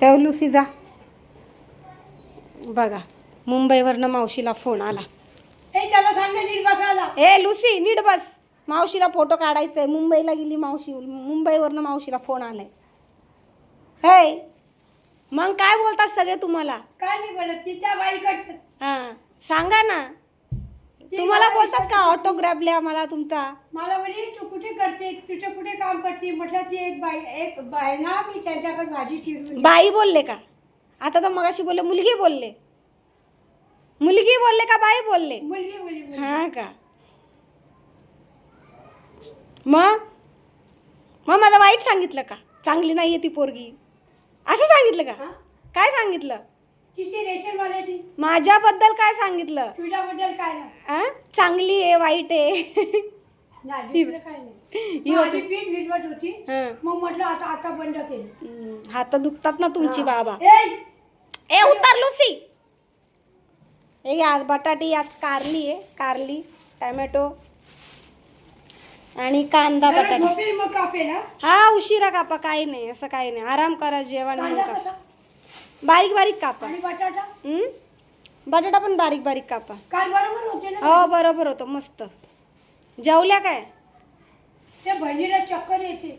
ठेव लुसी जा. बघा मुंबईवरनं मावशीला फोन आला. त्याला सांग नीट बसायला. ए लुसी नीट बस, मावशीला फोटो काढायचा आहे. मुंबईला गेली मावशी, मुंबईवरनं मावशीला फोन आलाय. हे मग काय बोलतात सगळे तुम्हाला? काय नाही बोलत, ती त्या बाईकडे. हां सांगा ना, तुम्हाला बोलतात का ऑटोग्राफ लिहा मला तुमचा? मला म्हणे तू कुठे करते, तुझं कुठे काम करते? म्हटलं ती एक बाई ना, मी त्यांच्याकडे भाजी चिरून. बाई बोलले का? आता तर मगाशी बोलले मुलगी बोलले. मुलगी बोलले का बाई बोलले? मुलगी मुलगी. हां का? मग मग माझं वाईट सांगितलं का? चांगली नाहीये ती पोरगी असं सांगितलं का? हा? काय सांगितलं? तिची रेशनवाल्याची. माझ्याबद्दल काय सांगितलं? तुझ्याबद्दल काय नाही. आ? चांगली आहे वाईट आहे? नाही, दुसरं काय नाही. ही मग होती. आधी पीठ भिजवत होती. हं. मग म्हटलं आता बंद केलं. हात दुखतात ना तुमची हा. बाबा. ए, ए उतर लुसी. हे आज बटाटी, आज कारली आहे, कारली टॅमॅटो आणि कांदा जरा बटाटा. झोपेल मग कापेल हा. हा उशिरा कापा, काही नाही असं काही नाही, आराम करा, जेवण म्हणून कांदा कापा. कसा? बारीक बारीक कापा. आणि बटाटा बटाटा पण बारीक बारीक कापा. काल बरोबर होते ना. हो बरोबर होतं मस्त. जेवल्या काय? त्या बहिणीला चक्कर येते.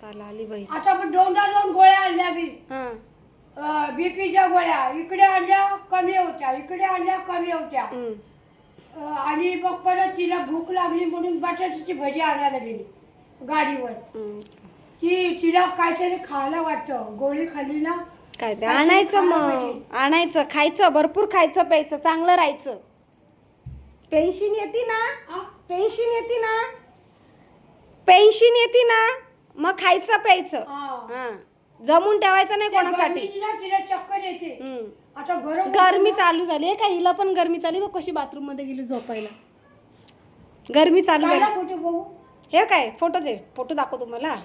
चाल आली बाई. आता पण दोन गोळ्या आणल्या मी. हां बीपीच्या गोळ्या इकडे आणल्या कमी होत्या, इकडे आणल्या कमी होत्या. आणि मग परत तिला भूक लागली म्हणून बटाट्याची भजी आणायला गेली गाडीवर. तिला काहीतरी खायला वाटतं, गोळी खाल्ली ना. काय ते काहीतरी आणायचं, खायला मग पाहिजे. आणायचं, खायचं, भरपूर खायचं प्यायचं, चांगलं राहायचं. पेन्शन येते ना, हा? पेन्शन येते ना, पेन्शन येते ना, मग खायचं प्यायचं. हा. हां जमून ठेवायचं नाही त्या कोणासाठी. गरमीची ना तिला चक्कर येते. हम्म. आता गरम गरमी चालू झाली आहे का? हिला पण गरमी चालली, मग कशी बाथरूम मध्ये गेली झोपायला. गरमी चालू झाली. काढला फोटो बघू. हे काय फोटो दे, फोटो दाखव तुम्हाला.